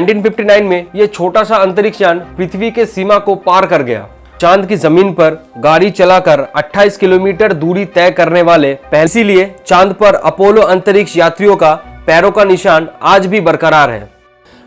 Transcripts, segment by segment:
1959 में यह छोटा सा अंतरिक्ष यान पृथ्वी के सीमा को पार कर गया। चांद की जमीन पर गाड़ी चलाकर 28 किलोमीटर दूरी तय करने वाले इसीलिए चांद पर अपोलो अंतरिक्ष यात्रियों का पैरों का निशान आज भी बरकरार है।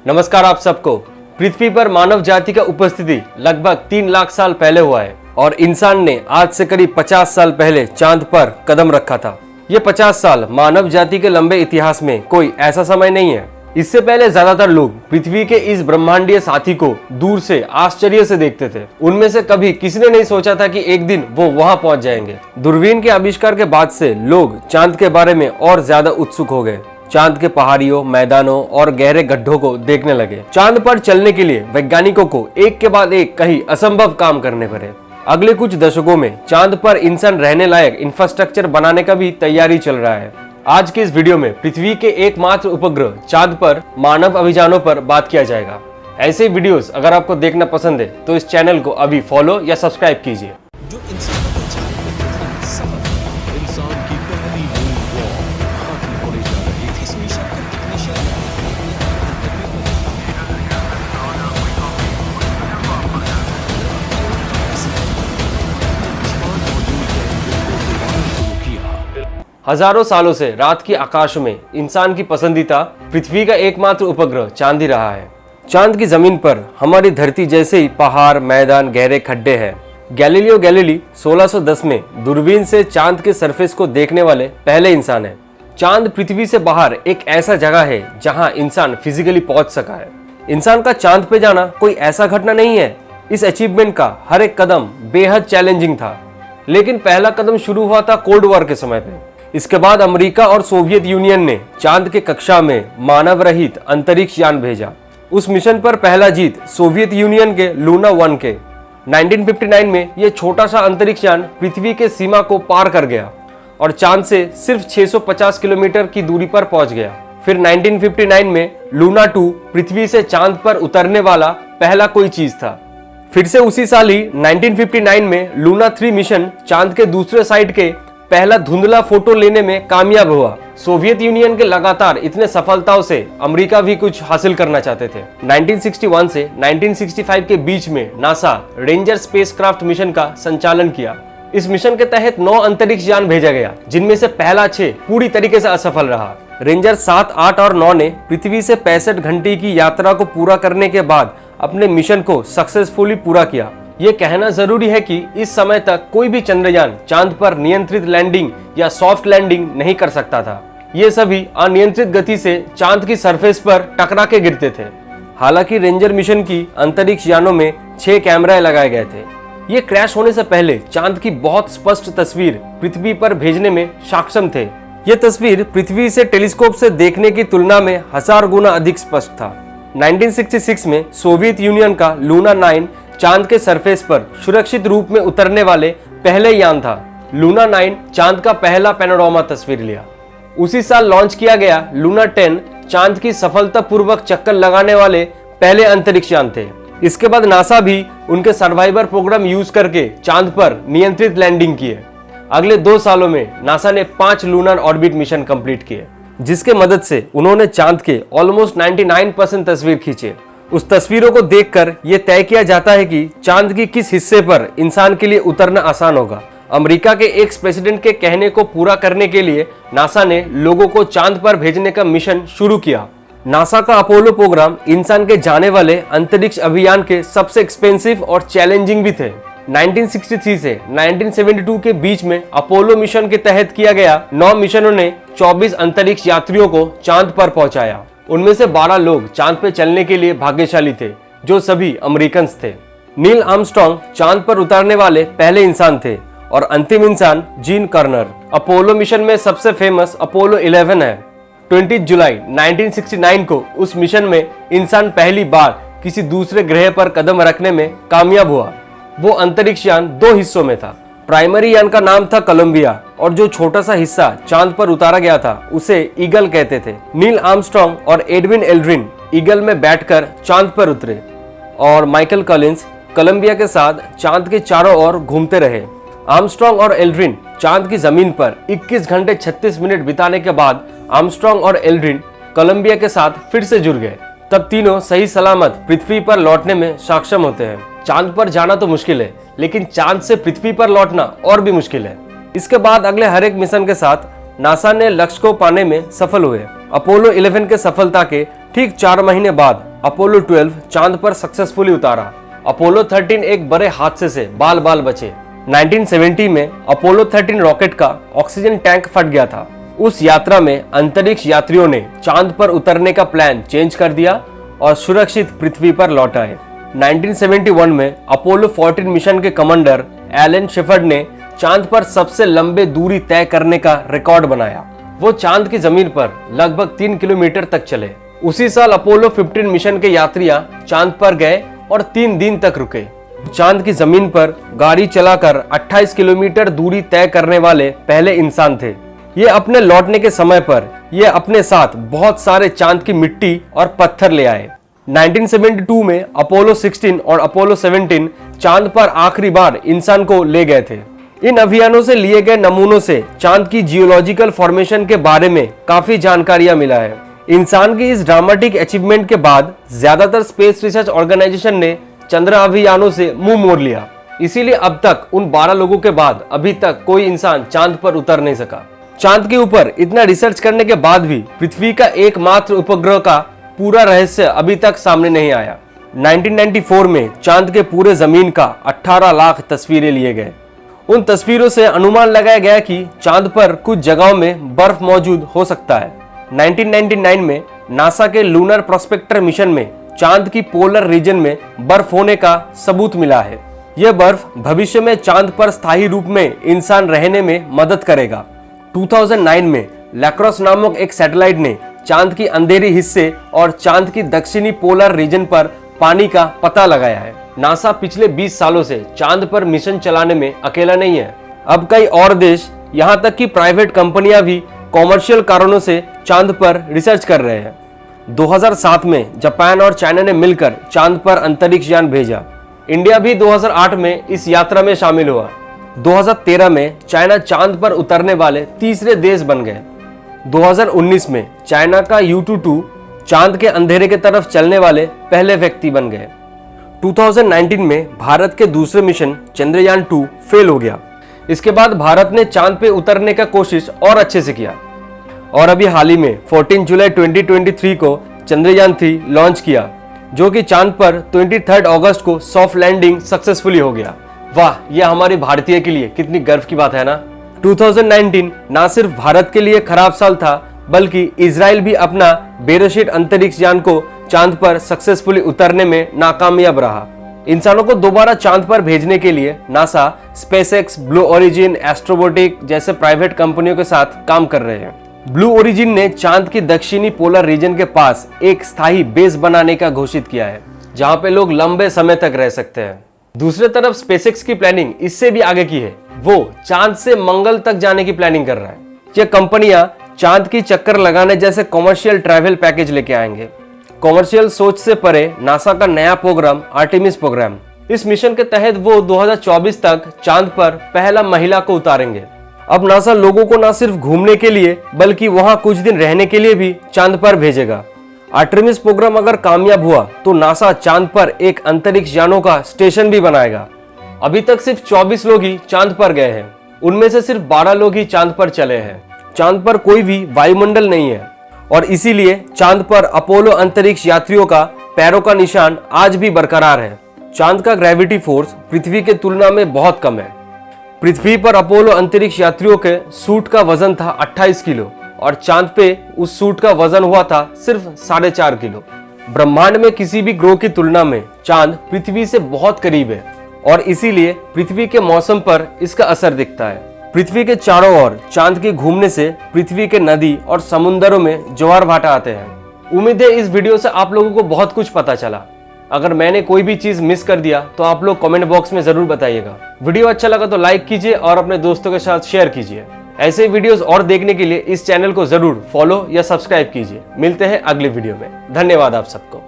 नमस्कार आप सबको। पृथ्वी पर मानव जाति का उपस्थिति लगभग 3 लाख साल पहले हुआ है और इंसान ने आज से करीब 50 साल पहले चांद पर कदम रखा था। ये 50 साल मानव जाति के लंबे इतिहास में कोई ऐसा समय नहीं है। इससे पहले ज्यादातर लोग पृथ्वी के इस ब्रह्मांडीय साथी को दूर से आश्चर्य से देखते थे। उनमें से कभी किसी ने नहीं सोचा था कि एक दिन वो वहां पहुंच जाएंगे। दूरबीन के आविष्कार के बाद से लोग चांद के बारे में और ज्यादा उत्सुक हो गए। चांद के पहाड़ियों, मैदानों और गहरे गड्ढों को देखने लगे। चांद पर चलने के लिए वैज्ञानिकों को एक के बाद एक कई असंभव काम करने पड़े। अगले कुछ दशकों में चांद पर इंसान रहने लायक इंफ्रास्ट्रक्चर बनाने का भी तैयारी चल रहा है। आज के इस वीडियो में पृथ्वी के एकमात्र उपग्रह चांद पर मानव अभियानों पर बात किया जाएगा। ऐसे वीडियोस अगर आपको देखना पसंद है तो इस चैनल को अभी फॉलो या सब्सक्राइब कीजिए। जो इंसान को चांद सफर इंसान की पहली मून वॉक खत्म होने जा रही थी। इस मिशन का टेक्नीशियन हजारों सालों से रात की आकाश में इंसान की पसंदीदा पृथ्वी का एकमात्र उपग्रह चांद ही रहा है। चांद की जमीन पर हमारी धरती जैसे ही पहाड़, मैदान, गहरे खड्डे हैं। गैलीलियो गैलीली 1610 में दूरबीन से चांद के सरफेस को देखने वाले पहले इंसान है। चांद पृथ्वी से बाहर एक ऐसा जगह है जहां इंसान फिजिकली पहुंच सका है। इंसान का चांद पे जाना कोई ऐसा घटना नहीं है। इस अचीवमेंट का हर एक कदम बेहद चैलेंजिंग था। लेकिन पहला कदम शुरू हुआ था कोल्ड वॉर के समय पे। इसके बाद अमेरिका और सोवियत यूनियन ने चांद के कक्षा में मानव रहित अंतरिक्ष यान भेजा। उस मिशन पर पहला जीत सोवियत यूनियन के लूना 1 के 1959 में यह छोटा सा अंतरिक्ष यान पृथ्वी के सीमा को पार कर गया और चांद से सिर्फ 650 किलोमीटर की दूरी पर पहुंच गया। फिर 1959 में लूना 2 पृथ्वी से चांद पर उतरने वाला पहला कोई चीज था। फिर से उसी साल ही 1959 में लूना 3 मिशन चांद के दूसरे साइड के पहला धुंधला फोटो लेने में कामयाब हुआ। सोवियत यूनियन के लगातार इतने सफलताओं से अमेरिका भी कुछ हासिल करना चाहते थे। 1961 से 1965 के बीच में नासा रेंजर स्पेसक्राफ्ट मिशन का संचालन किया। इस मिशन के तहत 9 अंतरिक्ष यान भेजा गया, जिनमें से पहला 6 पूरी तरीके से असफल रहा। रेंजर 7, 8 और 9 ने पृथ्वी से 65 घंटे की यात्रा को पूरा करने के बाद अपने मिशन को सक्सेसफुली पूरा किया। ये कहना जरूरी है कि इस समय तक कोई भी चंद्रयान चांद पर नियंत्रित लैंडिंग या सॉफ्ट लैंडिंग नहीं कर सकता था। ये सभी अनियंत्रित गति से चांद की सरफेस पर टकरा के गिरते थे। हालांकि रेंजर मिशन की अंतरिक्ष यानों में 6 कैमरे लगाए गए थे। ये क्रैश होने से पहले चांद की बहुत स्पष्ट तस्वीर पृथ्वी पर भेजने में सक्षम थे। ये तस्वीर पृथ्वी से टेलीस्कोप से देखने की तुलना में 1000 गुना अधिक स्पष्ट था। 1966 में सोवियत यूनियन का लूना 9 चांद के सरफेस पर सुरक्षित रूप में उतरने वाले पहले यान था। लूना 9 चांद का पहला पैनोरामा तस्वीर लिया। उसी साल लॉन्च किया गया लूना 10 चांद की सफलतापूर्वक चक्कर लगाने वाले पहले अंतरिक्ष यान थे। इसके बाद नासा भी उनके सर्वाइवर प्रोग्राम यूज करके चांद पर नियंत्रित लैंडिंग किए। अगले 2 सालों में नासा ने 5 लूनर ऑर्बिट मिशन कंप्लीट किए, जिसके मदद से उन्होंने चांद के ऑलमोस्ट 99% तस्वीर खींचे। उस तस्वीरों को देखकर यह तय किया जाता है कि चांद की किस हिस्से पर इंसान के लिए उतरना आसान होगा। अमेरिका के एक्स प्रेसिडेंट के कहने को पूरा करने के लिए नासा ने लोगों को चांद पर भेजने का मिशन शुरू किया। नासा का अपोलो प्रोग्राम इंसान के जाने वाले अंतरिक्ष अभियान के सबसे एक्सपेंसिव और चैलेंजिंग भी थे। 1963 से 1972 के बीच में अपोलो मिशन के तहत किया गया 9 मिशनों ने 24 अंतरिक्ष यात्रियों को चांद पर पहुंचाया। उनमें से 12 लोग चांद पे चलने के लिए भाग्यशाली थे, जो सभी अमेरिकन थे। नील आर्मस्ट्रांग चांद पर उतरने वाले पहले इंसान थे और अंतिम इंसान जीन कार्टर। अपोलो मिशन में सबसे फेमस अपोलो 11 है। 20 जुलाई 1969 को उस मिशन में इंसान पहली बार किसी दूसरे ग्रह पर कदम रखने में कामयाब हुआ। वो अंतरिक्ष यान 2 हिस्सों में था। प्राइमरी यान का नाम था कोलंबिया और जो छोटा सा हिस्सा चांद पर उतारा गया था उसे ईगल कहते थे। नील आर्मस्ट्रांग और एडविन एल्ड्रिन ईगल में बैठकर चांद पर उतरे और माइकल कॉलिंस कोलंबिया के साथ चांद के चारों ओर घूमते रहे। आर्मस्ट्रांग और एल्ड्रिन चांद की जमीन पर 21 घंटे 36 मिनट बिताने के बाद आर्मस्ट्रांग और एल्ड्रिन कोलंबिया के साथ फिर से जुड़ गए। तब तीनों सही सलामत पृथ्वी पर लौटने में सक्षम होते हैं। चांद पर जाना तो मुश्किल है, लेकिन चांद से पृथ्वी पर लौटना और भी मुश्किल है। इसके बाद अगले हर एक मिशन के साथ नासा ने लक्ष्य को पाने में सफल हुए। अपोलो 11 के सफलता के ठीक 4 महीने बाद अपोलो 12 चांद पर सक्सेसफुली उतारा। अपोलो 13 एक बड़े हादसे से बाल बाल बचे। 1970 में अपोलो 13 रॉकेट का ऑक्सीजन टैंक फट गया था। उस यात्रा में अंतरिक्ष यात्रियों ने चांद पर उतरने का प्लान चेंज कर दिया और सुरक्षित पृथ्वी पर लौट आए। 1971 में अपोलो 14 मिशन के कमांडर एलन शेफर्ड ने चांद पर सबसे लंबे दूरी तय करने का रिकॉर्ड बनाया। वो चांद की जमीन पर लगभग 3 किलोमीटर तक चले। उसी साल अपोलो 15 मिशन के यात्रियां चांद पर गए और 3 दिन तक रुके। चांद की जमीन पर गाड़ी चलाकर 28 किलोमीटर दूरी तय करने वाले पहले इंसान थे। ये अपने लौटने के समय पर ये अपने साथ बहुत सारे चांद की मिट्टी और पत्थर ले आए। 1972 में अपोलो 16 और अपोलो 17 चांद पर आखिरी बार इंसान को ले गए थे। इन अभियानों से लिए गए नमूनों से चांद की जियोलॉजिकल फॉर्मेशन के बारे में काफी जानकारियां मिला है। इंसान की इस ड्रामेटिक अचीवमेंट के बाद ज्यादातर स्पेस रिसर्च ऑर्गेनाइजेशन ने चंद्र अभियानों से मुंह मोड़ लिया। इसीलिए अब तक उन 12 लोगों के बाद अभी तक कोई इंसान चांद पर उतर नहीं सका। चांद के ऊपर इतना रिसर्च करने के बाद भी पृथ्वी का एकमात्र उपग्रह का पूरा रहस्य अभी तक सामने नहीं आया। 1994 में चांद के पूरे जमीन का 18 लाख तस्वीरें लिए गए। उन तस्वीरों से अनुमान लगाया गया कि चांद पर कुछ जगहों में बर्फ मौजूद हो सकता है। 1999 में नासा के लूनर प्रोस्पेक्टर मिशन में चांद की पोलर रीजन में बर्फ होने का सबूत मिला है। यह बर्फ भविष्य में चांद पर स्थायी रूप में इंसान रहने में मदद करेगा। 2009 में लैक्रोस नामक एक सैटेलाइट ने चांद की अंधेरी हिस्से और चांद की दक्षिणी पोलर रीजन पर पानी का पता लगाया है। नासा पिछले 20 सालों से चांद पर मिशन चलाने में अकेला नहीं है। अब कई और देश, यहाँ तक कि प्राइवेट कंपनियां भी कॉमर्शियल कारणों से चांद पर रिसर्च कर रहे हैं। 2007 में जापान और चाइना ने मिलकर चांद पर अंतरिक्ष यान भेजा। इंडिया भी 2008 में इस यात्रा में शामिल हुआ। 2013 में चाइना चांद पर उतरने वाले तीसरे देश बन गए। 2019 में चाइना का U22 चांद के अंधेरे की तरफ चलने वाले पहले व्यक्ति बन गए। 2019 में भारत के दूसरे मिशन चंद्रयान 2 फेल हो गया। इसके बाद भारत ने चांद पे उतरने का कोशिश और अच्छे से किया और अभी हाल ही में 14 जुलाई 2023 को चंद्रयान 3 लॉन्च किया, जो कि चांद पर 23 अगस्त को सॉफ्ट लैंडिंग सक्सेसफुली हो गया। वाह, यह हमारी भारतीय के लिए कितनी गर्व की बात है ना। 2019 ना सिर्फ भारत के लिए खराब साल था, बल्कि इजराइल भी अपना बेरोशिट अंतरिक्ष यान को चांद पर सक्सेसफुली उतरने में नाकामयाब रहा। इंसानों को दोबारा चांद पर भेजने के लिए NASA, SpaceX, blue origin, Astrobotic जैसे प्राइवेट कंपनियों के साथ काम कर रहे हैं। ब्लू ओरिजिन ने चांद की दक्षिणी पोलर रीजन के पास एक स्थायी बेस बनाने का घोषित किया है, जहां पे लोग लंबे समय तक रह सकते हैं। दूसरी तरफ स्पेसएक्स की प्लानिंग इससे भी आगे की है। वो चांद से मंगल तक जाने की प्लानिंग कर रहा है। ये कंपनियां चांद की चक्कर लगाने जैसे कॉमर्शियल ट्रैवल पैकेज लेके आएंगे। कॉमर्शियल सोच से परे नासा का नया प्रोग्राम आर्टेमिस प्रोग्राम, इस मिशन के तहत वो 2024 तक चांद पर पहला महिला को उतारेंगे। अब नासा लोगों को न सिर्फ घूमने के लिए बल्कि वहां कुछ दिन रहने के लिए भी चांद पर भेजेगा। आर्टेमिस प्रोग्राम अगर कामयाब हुआ तो नासा चांद पर एक अंतरिक्ष यानों का स्टेशन भी बनाएगा। अभी तक सिर्फ 24 लोग ही चांद पर गए हैं, उनमें से सिर्फ 12 लोग ही चांद पर चले हैं। चांद पर कोई भी वायुमंडल नहीं है और इसीलिए चांद पर अपोलो अंतरिक्ष यात्रियों का पैरों का निशान आज भी बरकरार है। चांद का ग्रेविटी फोर्स पृथ्वी के तुलना में बहुत कम है। पृथ्वी पर अपोलो अंतरिक्ष यात्रियों के सूट का वजन था 28 किलो और चांद पे उस सूट का वजन हुआ था सिर्फ 4.5 किलो। ब्रह्मांड में किसी भी ग्रह की तुलना में चांद पृथ्वी से बहुत करीब है और इसीलिए पृथ्वी के मौसम पर इसका असर दिखता है। पृथ्वी के चारों ओर चांद के घूमने से पृथ्वी के नदी और समुद्रों में ज्वार भाटा आते हैं। उम्मीद है इस वीडियो से आप लोगों को बहुत कुछ पता चला। अगर मैंने कोई भी चीज मिस कर दिया तो आप लोग कमेंट बॉक्स में जरूर बताइएगा। वीडियो अच्छा लगा तो लाइक कीजिए और अपने दोस्तों के साथ शेयर कीजिए। ऐसे वीडियोस और देखने के लिए इस चैनल को जरूर फॉलो या सब्सक्राइब कीजिए। मिलते हैं अगले वीडियो में। धन्यवाद आप सबको।